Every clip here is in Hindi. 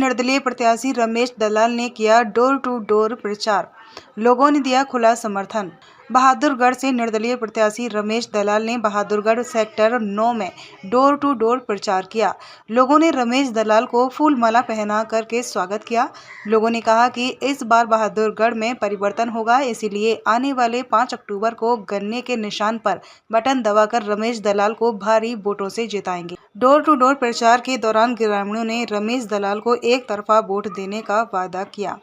निर्दलीय प्रत्याशी रमेश दलाल ने किया डोर टू डोर प्रचार, लोगों ने दिया खुला समर्थन। बहादुरगढ़ से निर्दलीय प्रत्याशी रमेश दलाल ने बहादुरगढ़ सेक्टर 9 में डोर टू डोर प्रचार किया। लोगों ने रमेश दलाल को फूल माला पहना करके स्वागत किया। लोगों ने कहा कि इस बार बहादुरगढ़ में परिवर्तन होगा, इसीलिए आने वाले 5 अक्टूबर को गन्ने के निशान पर बटन दबाकर रमेश दलाल को भारी वोटों से जिताएंगे। डोर टू डोर प्रचार के दौरान ग्रामीणों ने रमेश दलाल को एक तरफा वोट देने का वादा किया।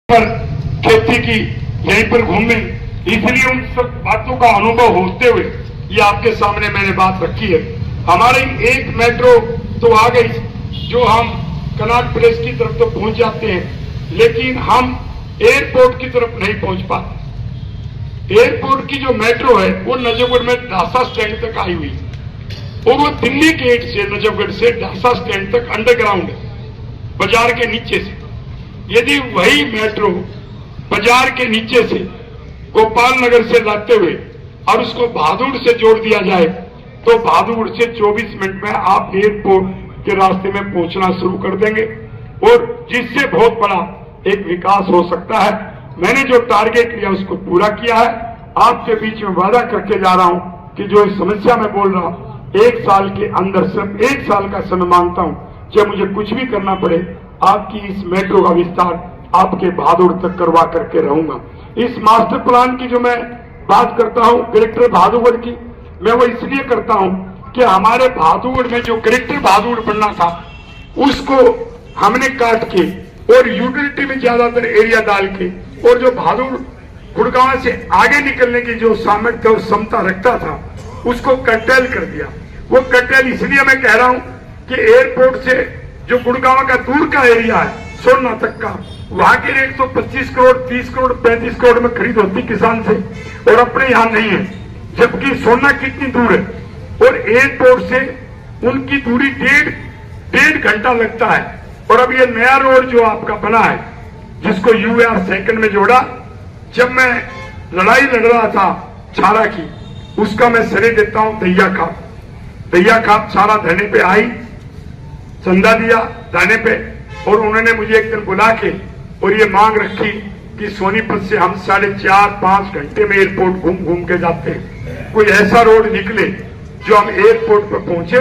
पर खेती की यहीं पर घूमे, इसलिए उन सब बातों का अनुभव होते हुए ये आपके सामने मैंने बात रखी है। हमारी एक मेट्रो तो आ गई, जो हम कनाट प्लेस की तरफ तो पहुंच जाते हैं, लेकिन हम एयरपोर्ट की तरफ नहीं पहुंच पाते। एयरपोर्ट की जो मेट्रो है वो नजफगढ़ में ढासा स्टैंड तक आई हुई, और वो दिल्ली गेट से नजफगढ़ से ढासा स्टैंड तक अंडरग्राउंड है, बाजार के नीचे से। यदि वही मेट्रो बाजार के नीचे से गोपाल नगर से लाते हुए और उसको बहादुर से जोड़ दिया जाए, तो बहादुर से 24 मिनट में आप एयरपोर्ट के रास्ते में पहुंचना शुरू कर देंगे, और जिससे बहुत बड़ा एक विकास हो सकता है। मैंने जो टारगेट लिया उसको पूरा किया है। आपके बीच में वादा करके जा रहा हूं कि जो इस समस्या में बोल रहा हूं, 1 साल के अंदर सिर्फ 1 साल का समय मांगता हूं, चाहे मुझे कुछ भी करना पड़े, आपकी इस मेट्रो का विस्तार आपके बहादुर तक करवा करके रहूंगा। इस मास्टर प्लान की जो मैं बात करता हूं कलेक्टर बहादुरगढ़ की, मैं वो इसलिए करता हूं कि हमारे बहादुरगढ़ में जो कलेक्टर बहादुर बनना था उसको हमने काट के और यूटिलिटी में ज्यादातर एरिया डाल के, और जो बहादुर गुड़गांव से आगे निकलने की जो सामर्थ्य और क्षमता रखता था उसको कर्टेल कर दिया। वो कर्टेल इसलिए मैं कह रहा हूं कि एयरपोर्ट से जो गुड़गांव का दूर का एरिया है सोना तक का, वहां की रेट तो 25 करोड़ 30 करोड़ 35 करोड़ में खरीद होती किसान से, और अपने यहां नहीं है। जबकि सोना कितनी दूर है, और एयरपोर्ट से उनकी दूरी डेढ़ घंटा लगता है। और अब ये नया रोड जो आपका बना है, जिसको यूआर सेकंड में जोड़ा, जब मैं लड़ाई लड़ रहा था छारा की, उसका मैं श्रेय देता हूं दैया खाप छारा धरने पे आई, चंदा दिया दाने पे, और उन्होंने मुझे एक दिन बुला के और ये मांग रखी कि सोनीपत से हम 4.5-5 घंटे में एयरपोर्ट घूम के जाते हैं, कोई ऐसा रोड निकले जो हम एयरपोर्ट पर पहुंचे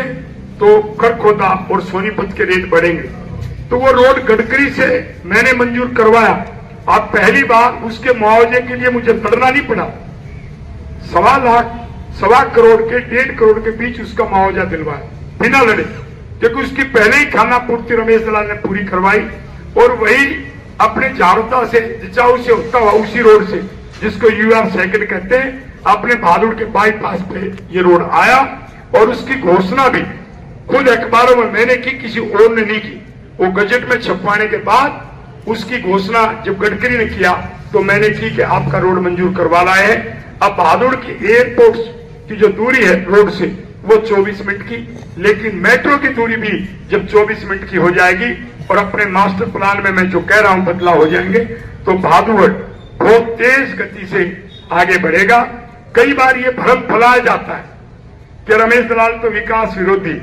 तो खरखोदा और सोनीपत के रेट बढ़ेंगे। तो वो रोड गडकरी से मैंने मंजूर करवाया। अब पहली बार उसके मुआवजे के लिए मुझे लड़ना नहीं पड़ा। 1.25 करोड़ के 1.5 करोड़ के बीच उसका मुआवजा दिलवाया बिना लड़े, क्योंकि उसकी पहले ही खाना पूर्ति रमेश दलाल ने पूरी करवाई। और वही अपने झाड़ोदा से जिचाऊ से होता हुआ उसी रोड से, जिसको यूआर सेकंड कहते हैं, अपने बहादुर के बाईपास पे ये रोड आया, और उसकी घोषणा भी खुद अखबारों में मैंने की, किसी और ने नहीं की। वो गजट में छपवाने के बाद उसकी घोषणा जब गडकरी ने किया तो मैंने की कि आपका रोड मंजूर करवा लाए हैं। अब बहादुर की एयरपोर्ट की जो दूरी है रोड से वो 24 मिनट की, लेकिन मेट्रो की दूरी भी जब 24 मिनट की हो जाएगी और अपने मास्टर प्लान में मैं जो कह रहा हूं बदलाव हो जाएंगे, तो बहादुर बहुत तेज गति से आगे बढ़ेगा। कई बार ये भ्रम फैलाया जाता है कि रमेश दलाल तो विकास विरोधी,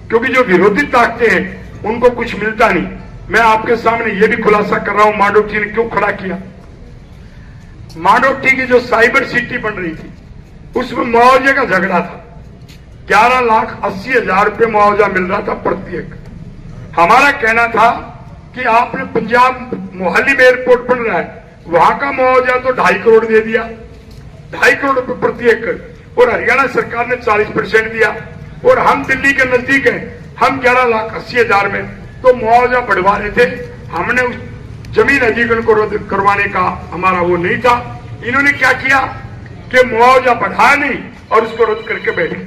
क्योंकि जो विरोधी ताकतें हैं उनको कुछ मिलता नहीं। मैं आपके सामने ये भी खुलासा कर रहा हूं माडोठी ने क्यों खड़ा किया। माडोठी की जो साइबर सिटी बन रही थी उसमें मुआवजे का झगड़ा था। 11,80,000 रुपये मुआवजा मिल रहा था प्रत्येक। हमारा कहना था कि आपने पंजाब मोहाली में एयरपोर्ट बन रहा है, वहां का मुआवजा तो 2.5 करोड़ दे दिया, 2.5 करोड़ रुपए प्रति एकड़, और हरियाणा सरकार ने 40% दिया, और हम दिल्ली के नजदीक हैं, हम 11,80,000 में तो मुआवजा बढ़वा रहे थे। हमने उस जमीन अधिग्रहण को रद्द करवाने का हमारा वो नहीं था। इन्होंने क्या किया कि मुआवजा बढ़ाया नहीं और उसको रद्द करके बैठ गए।